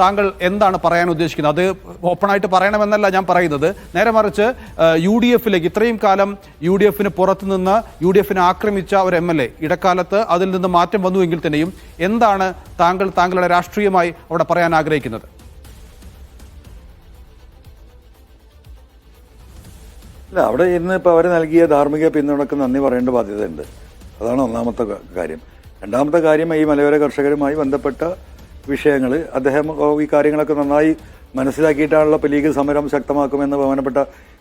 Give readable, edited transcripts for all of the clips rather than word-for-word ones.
താങ്കൾ എന്താണ് പറയാൻ ഉദ്ദേശിക്കുന്നത്? അത് ഓപ്പണായിട്ട് പറയണമെന്നല്ല ഞാൻ പറയുന്നത്. നേരെ മറിച്ച് UDF ഇത്രയും കാലം UDF പുറത്തുനിന്ന് UDF ആക്രമിച്ച ഒരു MLA ഇടക്കാലത്ത് അതിൽ നിന്ന് മാറ്റം വന്നുവെങ്കിൽ തന്നെയും എന്താണ് താങ്കളുടെ രാഷ്ട്രീയമായി അവിടെ പറയാൻ ആഗ്രഹിക്കുന്നത്? അല്ല, അവിടെ ഇന്ന് ഇപ്പോൾ അവർ നൽകിയ ധാർമ്മിക പിന്തുണക്ക് നന്ദി പറയേണ്ട ബാധ്യതയുണ്ട്. അതാണ് ഒന്നാമത്തെ കാര്യം. രണ്ടാമത്തെ കാര്യം, ഈ മലയോര കർഷകരുമായി ബന്ധപ്പെട്ട വിഷയങ്ങൾ അദ്ദേഹം ഈ കാര്യങ്ങളൊക്കെ നന്നായി മനസ്സിലാക്കിയിട്ടാണല്ലോ ഇപ്പോൾ ലീഗ് സമരം ശക്തമാക്കുമെന്ന് ബഹുമാനപ്പെട്ട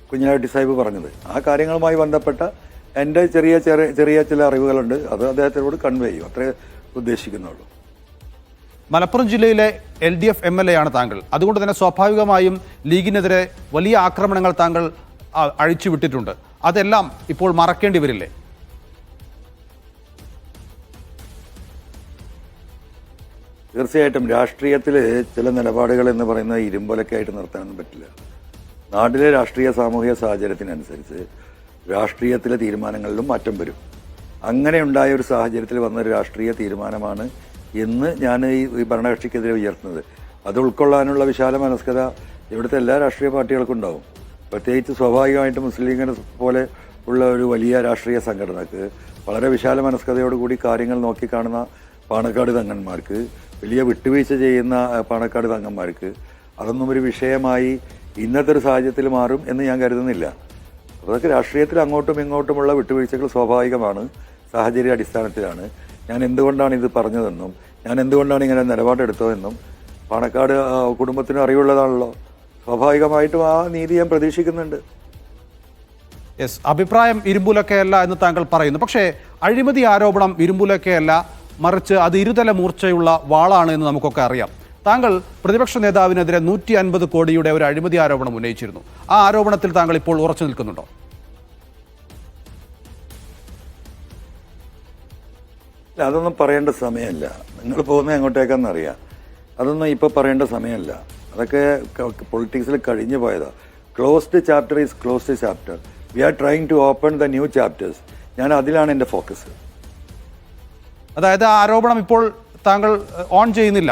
കുഞ്ഞാലിക്കുട്ടി സാഹിബ് പറഞ്ഞത്. ആ കാര്യങ്ങളുമായി ബന്ധപ്പെട്ട എൻ്റെ ചെറിയ ചില അറിവുകളുണ്ട്. അത് അദ്ദേഹത്തിനോട് കൺവേ ചെയ്യും, അത്രേ ഉദ്ദേശിക്കുന്നുള്ളൂ. മലപ്പുറം ജില്ലയിലെ LDF MLA ആണ് താങ്കൾ. അതുകൊണ്ട് തന്നെ സ്വാഭാവികമായും ലീഗിനെതിരെ വലിയ ആക്രമണങ്ങൾ താങ്കൾ അഴിച്ചുവിട്ടിട്ടുണ്ട്. അതെല്ലാം ഇപ്പോൾ മറക്കേണ്ടി വരില്ലേ? തീർച്ചയായിട്ടും രാഷ്ട്രീയത്തിൽ ചില നിലപാടുകൾ എന്ന് പറയുന്നത് ഇരുമ്പൊലൊക്കെ ആയിട്ട് നിർത്താനൊന്നും പറ്റില്ല. നാട്ടിലെ രാഷ്ട്രീയ സാമൂഹിക സാഹചര്യത്തിനനുസരിച്ച് രാഷ്ട്രീയത്തിലെ തീരുമാനങ്ങളിലും മാറ്റം വരും. അങ്ങനെ ഉണ്ടായ ഒരു സാഹചര്യത്തിൽ വന്നൊരു രാഷ്ട്രീയ തീരുമാനമാണ് ഇന്ന് ഞാൻ ഈ ഭരണകക്ഷിക്കെതിരെ ഉയർത്തുന്നത്. അത് ഉൾക്കൊള്ളാനുള്ള വിശാല മനസ്കത ഇവിടുത്തെ എല്ലാ രാഷ്ട്രീയ പാർട്ടികൾക്കും ഉണ്ടാവും. പ്രത്യേകിച്ച് സ്വാഭാവികമായിട്ട് മുസ്ലിം ലീഗിനെ പോലെ ഉള്ള ഒരു വലിയ രാഷ്ട്രീയ സംഘടനക്ക് വളരെ വിശാല മനസ്കതയോടുകൂടി കാര്യങ്ങൾ നോക്കിക്കാണുന്ന പാണക്കാട് തങ്ങന്മാർക്ക്, വലിയ വിട്ടുവീഴ്ച ചെയ്യുന്ന പാണക്കാട് തങ്ങന്മാർക്ക് അതൊന്നും ഒരു വിഷയമായി ഇന്നത്തെ ഒരു സാഹചര്യത്തിൽ മാറും എന്ന് ഞാൻ കരുതുന്നില്ല. അതൊക്കെ രാഷ്ട്രീയത്തിൽ അങ്ങോട്ടും ഇങ്ങോട്ടുമുള്ള വിട്ടുവീഴ്ചകൾ സ്വാഭാവികമാണ്, സാഹചര്യ അടിസ്ഥാനത്തിലാണ്. ഞാൻ എന്തുകൊണ്ടാണ് ഇത് പറഞ്ഞതെന്നും ഞാൻ എന്തുകൊണ്ടാണ് ഇങ്ങനെ നിലപാടെടുത്തതെന്നും പാണക്കാട് കുടുംബത്തിന് അറിവുള്ളതാണല്ലോ. സ്വാഭാവികമായിട്ടും ആ നീതി ഞാൻ പ്രതീക്ഷിക്കുന്നുണ്ട്. യെസ്, അഭിപ്രായം ഇരുമ്പുലക്കയല്ല എന്ന് താങ്കൾ പറയുന്നു. പക്ഷേ അഴിമതി ആരോപണം ഇരുമ്പുലക്കയല്ല, മറിച്ച് അത് ഇരുതല മൂർച്ചയുള്ള വാളാണ് എന്ന് നമുക്കൊക്കെ അറിയാം. താങ്കൾ പ്രതിപക്ഷ നേതാവിനെതിരെ 150 കോടിയുടെ ഒരു അഴിമതി ആരോപണം ഉന്നയിച്ചിരുന്നു. ആ ആരോപണത്തിൽ താങ്കൾ ഇപ്പോൾ ഉറച്ചു നിൽക്കുന്നുണ്ടോ? അതൊന്നും പറയേണ്ട സമയമല്ല. നിങ്ങൾ പോകുന്നത് എങ്ങോട്ടേക്കാണെന്നറിയാം. അതൊന്നും ഇപ്പോൾ പറയേണ്ട സമയമല്ല. അതൊക്കെ പൊളിറ്റിക്സിൽ കഴിഞ്ഞു പോയതാണ്. Closed chapter is closed chapter. We are trying to open the new chapters. ഞാൻ അതിലാണ് എൻ്റെ ഫോക്കസ്. അതായത് ആ ആരോപണം ഇപ്പോൾ താങ്കൾ ഓൺ ചെയ്യുന്നില്ല?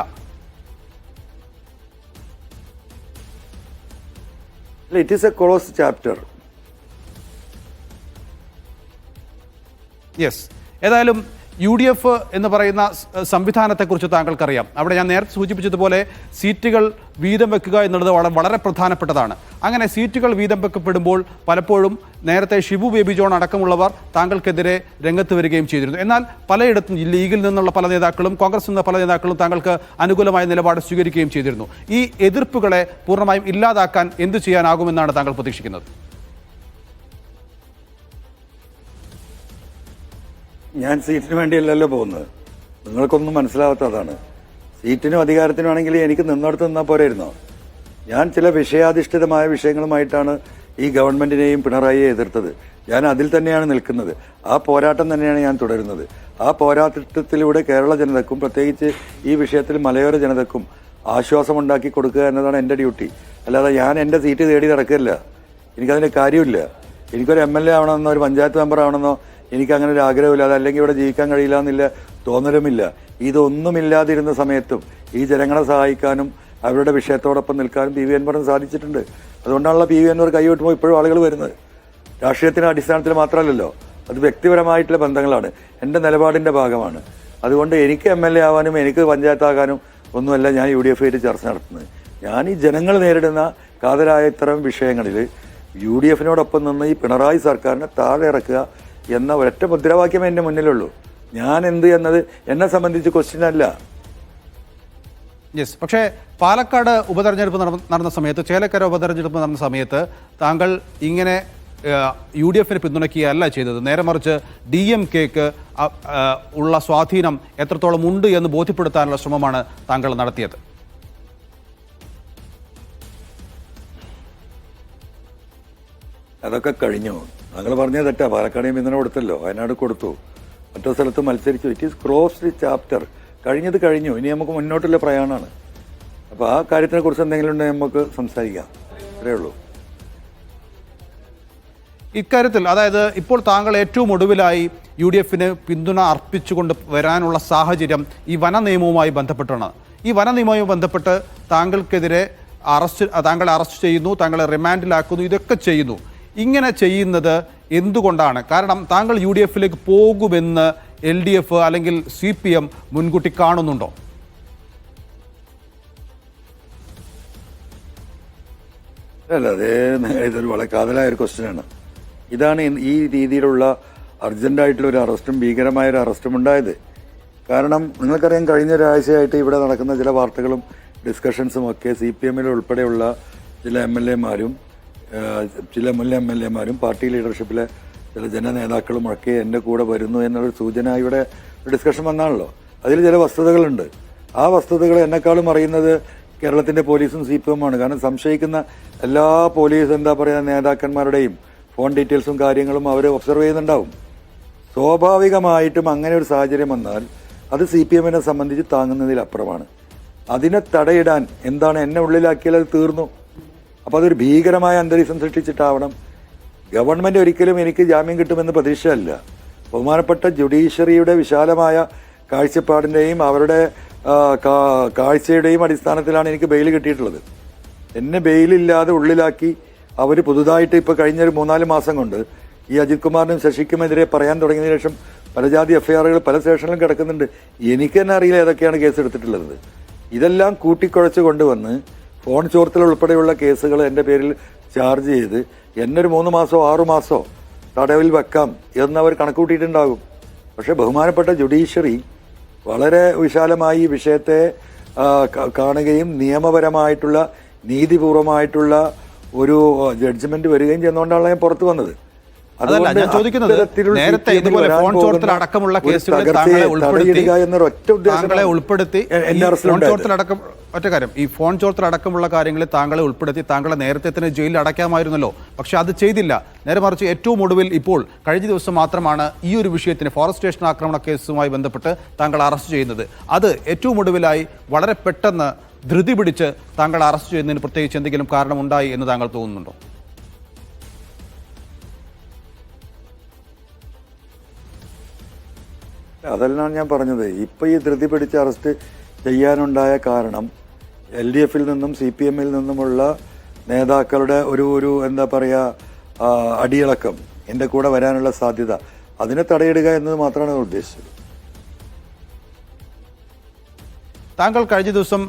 It is A closed chapter. Yes, ഏതായാലും UDF എന്ന് പറയുന്ന സംവിധാനത്തെക്കുറിച്ച് താങ്കൾക്കറിയാം. അവിടെ ഞാൻ നേരത്തെ സൂചിപ്പിച്ചതുപോലെ സീറ്റുകൾ വീതം വെക്കുക എന്നുള്ളത് വളരെ പ്രധാനപ്പെട്ടതാണ്. അങ്ങനെ സീറ്റുകൾ വീതം വെക്കപ്പെടുമ്പോൾ പലപ്പോഴും നേരത്തെ ഷിബു ബേബി ജോൺ അടക്കമുള്ളവർ താങ്കൾക്കെതിരെ രംഗത്ത് വരികയും ചെയ്തിരുന്നു. എന്നാൽ പലയിടത്തും ലീഗിൽ നിന്നുള്ള പല നേതാക്കളും കോൺഗ്രസിൽ നിന്നുള്ള പല നേതാക്കളും താങ്കൾക്ക് അനുകൂലമായ നിലപാട് സ്വീകരിക്കുകയും ചെയ്തിരുന്നു. ഈ എതിർപ്പുകളെ പൂർണ്ണമായും ഇല്ലാതാക്കാൻ എന്ത് ചെയ്യാനാകുമെന്നാണ് താങ്കൾ പ്രതീക്ഷിക്കുന്നത്? ഞാൻ സീറ്റിന് വേണ്ടിയല്ലല്ലോ പോകുന്നത്. നിങ്ങൾക്കൊന്നും മനസ്സിലാവാത്തതാണ്. സീറ്റിനും അധികാരത്തിനും ആണെങ്കിൽ എനിക്ക് നിന്നിടത്ത് നിന്നാൽ പോരായിരുന്നോ? ഞാൻ ചില വിഷയാധിഷ്ഠിതമായ വിഷയങ്ങളുമായിട്ടാണ് ഈ ഗവൺമെന്റിനെയും പിണറായിയെ എതിർത്തത്. ഞാൻ അതിൽ തന്നെയാണ് നിൽക്കുന്നത്. ആ പോരാട്ടം തന്നെയാണ് ഞാൻ തുടരുന്നത്. ആ പോരാട്ടത്തിലൂടെ കേരള ജനതക്കും പ്രത്യേകിച്ച് ഈ വിഷയത്തിൽ മലയോര ജനതക്കും ആശ്വാസമുണ്ടാക്കി കൊടുക്കുക എന്നതാണ് എൻ്റെ ഡ്യൂട്ടി. അല്ലാതെ ഞാൻ എൻ്റെ സീറ്റ് തേടി നടക്കില്ല. എനിക്കതിന് കാര്യമില്ല. എനിക്കൊരു MLA ആവണമെന്നോ ഒരു പഞ്ചായത്ത് മെമ്പർ ആവണമെന്നോ എനിക്കങ്ങനെ ഒരു ആഗ്രഹമില്ല. അതല്ലെങ്കിൽ ഇവിടെ ജീവിക്കാൻ കഴിയില്ല എന്നില്ല തോന്നലുമില്ല. ഇതൊന്നുമില്ലാതിരുന്ന സമയത്തും ഈ ജനങ്ങളെ സഹായിക്കാനും അവരുടെ വിഷയത്തോടൊപ്പം നിൽക്കാനും PV അൻവറിന് സാധിച്ചിട്ടുണ്ട്. അതുകൊണ്ടാണല്ലോ PV അൻവർ കൈവിട്ടുമ്പോൾ ഇപ്പോഴും ആളുകൾ വരുന്നത്. രാഷ്ട്രീയത്തിൻ്റെ അടിസ്ഥാനത്തിൽ മാത്രമല്ലല്ലോ, അത് വ്യക്തിപരമായിട്ടുള്ള ബന്ധങ്ങളാണ്, എൻ്റെ നിലപാടിൻ്റെ ഭാഗമാണ്. അതുകൊണ്ട് എനിക്ക് MLA ആവാനും എനിക്ക് പഞ്ചായത്താകാനും ഒന്നുമല്ല ഞാൻ UDF ആയിട്ട് ചർച്ച നടത്തുന്നത്. ഞാൻ ഈ ജനങ്ങൾ നേരിടുന്ന കാതലായ ഇത്തരം വിഷയങ്ങളിൽ UDFനോടൊപ്പം നിന്ന് ഈ പിണറായി സർക്കാരിനെ താഴെ ഇറക്കുക എന്ന ഒരൊറ്റ മുദ്രാവാക്യമേ എൻ്റെ മുന്നിലുള്ളൂ. ഞാൻ എന്ത് എന്നത് എന്നെ സംബന്ധിച്ച് ക്വസ്റ്റ്യൻ അല്ല. യെസ്, പക്ഷേ പാലക്കാട് ഉപതെരഞ്ഞെടുപ്പ് നടന്ന സമയത്ത്, ചേലക്കര ഉപതെരഞ്ഞെടുപ്പ് നടന്ന സമയത്ത് താങ്കൾ ഇങ്ങനെ UDFന് പിന്തുണയ്ക്കുകയല്ല ചെയ്തത്. നേരെ മറിച്ച് DMKക്ക് ഉള്ള സ്വാധീനം എത്രത്തോളം ഉണ്ട് എന്ന് ബോധ്യപ്പെടുത്താനുള്ള ശ്രമമാണ് താങ്കൾ നടത്തിയത്. അതൊക്കെ കഴിഞ്ഞു. താങ്കൾ പറഞ്ഞത് തെറ്റാ. പാലക്കാടിന് പിന്തുണ കൊടുത്തല്ലോ, വയനാട് കൊടുത്തു, മറ്റു സ്ഥലത്ത് മത്സരിച്ചു. It is closed chapter. കഴിഞ്ഞത് കഴിഞ്ഞു. ഇനി നമുക്ക് മുന്നോട്ടുള്ള പ്രയാണമാണ്. അപ്പോൾ ആ കാര്യത്തിനെ കുറിച്ച് എന്തെങ്കിലും ഉണ്ടെങ്കിൽ നമുക്ക് സംസാരിക്കാം. അത്രയേ ഉള്ളൂ. ഇക്കാര്യത്തിൽ അതായത് ഇപ്പോൾ താങ്കൾ ഏറ്റവും ഒടുവിലായി UDFന് പിന്തുണ അർപ്പിച്ചുകൊണ്ട് വരാനുള്ള സാഹചര്യം ഈ വന നിയമവുമായി ബന്ധപ്പെട്ടാണ്. ഈ വന നിയമവുമായി ബന്ധപ്പെട്ട് താങ്കളെ അറസ്റ്റ് ചെയ്യുന്നു, താങ്കളെ റിമാൻഡിലാക്കുന്നു, ഇതൊക്കെ ചെയ്യുന്നു. ഇങ്ങനെ ചെയ്യുന്നത് എന്തുകൊണ്ടാണ്? കാരണം താങ്കൾ UDF പോകുമെന്ന് LDF അല്ലെങ്കിൽ CPM മുൻകൂട്ടി കാണുന്നുണ്ടോ? അല്ല, ഇതൊരു വളരെ കാതലായ ഒരു ക്വസ്റ്റ്യനാണ്. ഇതാണ് ഈ രീതിയിലുള്ള അർജന്റായിട്ടുള്ള ഒരു അറസ്റ്റും ഭീകരമായ ഒരു അറസ്റ്റും ഉണ്ടായത്. കാരണം നിങ്ങൾക്കറിയാം, കഴിഞ്ഞ ഒരാഴ്ചയായിട്ട് ഇവിടെ നടക്കുന്ന ചില വാർത്തകളും ഡിസ്കഷൻസും ഒക്കെ CPM ഉൾപ്പെടെയുള്ള ചില MLA മാരും ചില മുൻ MLA മാരും പാർട്ടി ലീഡർഷിപ്പിലെ ചില ജനനേതാക്കളും ഒക്കെ എൻ്റെ കൂടെ വരുന്നു എന്നൊരു സൂചന ഇവിടെ ഡിസ്കഷൻ വന്നാണല്ലോ. അതിൽ ചില വസ്തുതകളുണ്ട്. ആ വസ്തുതകൾ എന്നെക്കാളും അറിയുന്നത് കേരളത്തിൻ്റെ പോലീസും CPM-ആണ്. കാരണം സംശയിക്കുന്ന എല്ലാ പോലീസ് നേതാക്കന്മാരുടെയും ഫോൺ ഡീറ്റെയിൽസും കാര്യങ്ങളും അവർ ഒബ്സർവ് ചെയ്യുന്നുണ്ടാവും. സ്വാഭാവികമായിട്ടും അങ്ങനെ ഒരു സാഹചര്യം വന്നാൽ അത് CPM-നെ സംബന്ധിച്ച് താങ്ങുന്നതിലപ്പുറമാണ്. അതിനെ തടയിടാൻ എന്താണ് എന്നെ ഉള്ളിലാക്കിയാൽ അത് തീർന്നു. അപ്പോൾ അതൊരു ഭീകരമായ അന്തരീക്ഷം സൃഷ്ടിച്ചിട്ടാവണം. ഗവൺമെൻറ് ഒരിക്കലും എനിക്ക് ജാമ്യം കിട്ടുമെന്ന് പ്രതീക്ഷയല്ല. ബഹുമാനപ്പെട്ട ജുഡീഷ്യറിയുടെ വിശാലമായ കാഴ്ചപ്പാടിൻ്റെയും അവരുടെ കാഴ്ചയുടെയും അടിസ്ഥാനത്തിലാണ് എനിക്ക് ബെയിൽ കിട്ടിയിട്ടുള്ളത്. എന്നെ ബെയിലില്ലാതെ ഉള്ളിലാക്കി അവർ പുതുതായിട്ട് ഇപ്പോൾ കഴിഞ്ഞൊരു 3-4 മാസം കൊണ്ട് ഈ അജിത് കുമാറിനും ശശിക്കുമെതിരെ പറയാൻ തുടങ്ങിയതിനു ശേഷം പല ജാതി FIR-കൾ പല സ്റ്റേഷനിലും കിടക്കുന്നുണ്ട്. എനിക്ക് തന്നെ അറിയില്ല ഏതൊക്കെയാണ് കേസ് എടുത്തിട്ടുള്ളത്. ഇതെല്ലാം കൂട്ടിക്കുഴച്ച് കൊണ്ടുവന്ന് ഫോൺ ചോർത്തൽ ഉൾപ്പെടെയുള്ള കേസുകൾ എൻ്റെ പേരിൽ ചാർജ് ചെയ്ത് എന്നെ ഒരു 3 മാസമോ 6 മാസമോ തടവിൽ വെക്കാം എന്നവർ കണക്കുകൂട്ടിയിട്ടുണ്ടാകും. പക്ഷേ ബഹുമാനപ്പെട്ട ജുഡീഷ്യറി വളരെ വിശാലമായി ഈ വിഷയത്തെ കാണുകയും നിയമപരമായിട്ടുള്ള നീതിപൂർവമായിട്ടുള്ള ഒരു ജഡ്ജ്മെന്റ് വരികയും ചെയ്യുന്നതുകൊണ്ടാണ് ഞാൻ പുറത്തു വന്നത്. അതല്ല ഞാൻ ചോദിക്കുന്നത്, നേരത്തെ ഇതുപോലെ ഫോൺ ചോർത്തൽ അടക്കമുള്ള കേസുകളിൽ താങ്കളെ ഉൾപ്പെടുത്തി ഒറ്റ കാര്യം, ഈ ഫോൺ ചോർത്തൽ അടക്കമുള്ള കാര്യങ്ങളിൽ താങ്കളെ ഉൾപ്പെടുത്തി താങ്കളെ നേരത്തെ തന്നെ ജയിലിൽ അടയ്ക്കാമായിരുന്നല്ലോ. പക്ഷെ അത് ചെയ്തില്ല. നേരെ മറിച്ച് ഏറ്റവും ഒടുവിൽ ഇപ്പോൾ കഴിഞ്ഞ ദിവസം മാത്രമാണ് ഈ ഒരു വിഷയത്തിന് ഫോറസ്റ്റ് സ്റ്റേഷൻ ആക്രമണ കേസുമായി ബന്ധപ്പെട്ട് താങ്കൾ അറസ്റ്റ് ചെയ്യുന്നത്. അത് ഏറ്റവും ഒടുവിലായി വളരെ പെട്ടെന്ന് ധൃതി പിടിച്ച് താങ്കൾ അറസ്റ്റ് ചെയ്യുന്നതിന് പ്രത്യേകിച്ച് എന്തെങ്കിലും കാരണമുണ്ടായി എന്ന് താങ്കൾ തോന്നുന്നുണ്ടോ? അതെല്ലാം ഞാൻ പറഞ്ഞത്. ഇപ്പം ഈ ധൃതി പിടിച്ച് അറസ്റ്റ് ചെയ്യാനുണ്ടായ കാരണം LDF-ൽ നിന്നും CPM-ൽ നിന്നുമുള്ള നേതാക്കളുടെ ഒരു എന്താ പറയുക അടിയിളക്കം, എൻ്റെ കൂടെ വരാനുള്ള സാധ്യത, അതിനെ തടയിടുക എന്നത് മാത്രമാണ് ഉദ്ദേശിച്ചത്. താങ്കൾ കഴിഞ്ഞ ദിവസം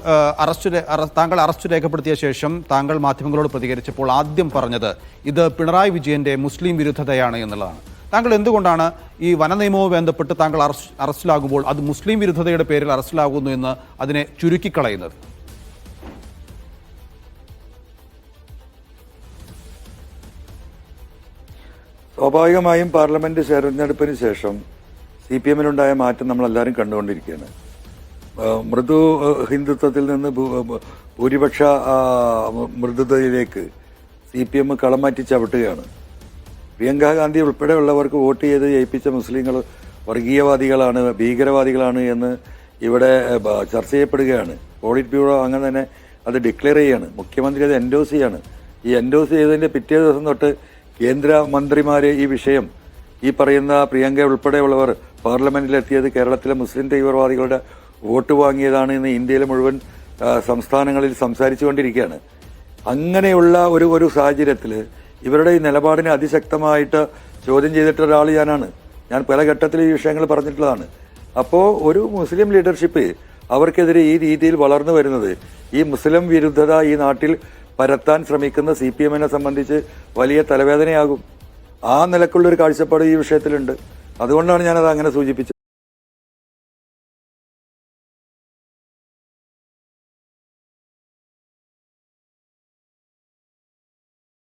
താങ്കൾ അറസ്റ്റ് രേഖപ്പെടുത്തിയ ശേഷം താങ്കൾ മാധ്യമങ്ങളോട് പ്രതികരിച്ചപ്പോൾ ആദ്യം പറഞ്ഞത് ഇത് പിണറായി വിജയന്റെ മുസ്ലിം വിരുദ്ധതയാണ് എന്നുള്ളതാണ്. താങ്കൾ എന്തുകൊണ്ടാണ് ഈ വനനിയമവുമായി ബന്ധപ്പെട്ട് താങ്കൾ അറസ്റ്റിലാകുമ്പോൾ അത് മുസ്ലിം വിരുദ്ധതയുടെ പേരിൽ അറസ്റ്റിലാകുന്നു എന്ന് അതിനെ ചുരുക്കിക്കളയുന്നത്? സ്വാഭാവികമായും പാർലമെന്റ് തെരഞ്ഞെടുപ്പിന് ശേഷം CPM-ലുണ്ടായ മാറ്റം നമ്മളെല്ലാവരും കണ്ടുകൊണ്ടിരിക്കുകയാണ്. മൃദു ഹിന്ദുത്വത്തിൽ നിന്ന് ഭൂരിപക്ഷ മൃദുതയിലേക്ക് CPM കളം മാറ്റി ചവിട്ടുകയാണ്. പ്രിയങ്ക ഗാന്ധി ഉൾപ്പെടെയുള്ളവർക്ക് വോട്ട് ചെയ്ത് ജയിപ്പിച്ച മുസ്ലിങ്ങൾ വർഗീയവാദികളാണ്, ഭീകരവാദികളാണ് എന്ന് ഇവിടെ ചർച്ച ചെയ്യപ്പെടുകയാണ്. പോളിറ്റ് ബ്യൂറോ അങ്ങനെ തന്നെ അത് ഡിക്ലെയർ ചെയ്യാണ്. മുഖ്യമന്ത്രി അത് എൻഡോസ് ചെയ്യാണ്. ഈ എൻഡോസ് ചെയ്തതിൻ്റെ പിറ്റേ ദിവസം തൊട്ട് കേന്ദ്ര മന്ത്രിമാർ ഈ വിഷയം, ഈ പറയുന്ന പ്രിയങ്ക ഉൾപ്പെടെയുള്ളവർ പാർലമെന്റിലെത്തിയത് കേരളത്തിലെ മുസ്ലിം തീവ്രവാദികളുടെ വോട്ട് വാങ്ങിയതാണ് എന്ന് ഇന്ത്യയിലെ മുഴുവൻ സംസ്ഥാനങ്ങളിൽ സംസാരിച്ചു കൊണ്ടിരിക്കുകയാണ്. അങ്ങനെയുള്ള ഒരു സാഹചര്യത്തിൽ ഇവരുടെ ഈ നിലപാടിനെ അതിശക്തമായിട്ട് ചോദ്യം ചെയ്തിട്ട ഒരാൾ ഞാൻ പല ഘട്ടത്തിൽ ഈ വിഷയങ്ങൾ പറഞ്ഞിട്ടുള്ളതാണ്. അപ്പോൾ ഒരു മുസ്ലിം ലീഡർഷിപ്പ് അവർക്കെതിരെ ഈ രീതിയിൽ വളർന്നു വരുന്നത് ഈ മുസ്ലിം വിരുദ്ധത ഈ നാട്ടിൽ പരത്താൻ ശ്രമിക്കുന്ന CPM-നെ സംബന്ധിച്ച് വലിയ തലവേദനയാകും. ആ നിലക്കുള്ളൊരു കാഴ്ചപ്പാട് ഈ വിഷയത്തിലുണ്ട്. അതുകൊണ്ടാണ് ഞാനത് അങ്ങനെ സൂചിപ്പിച്ചത്.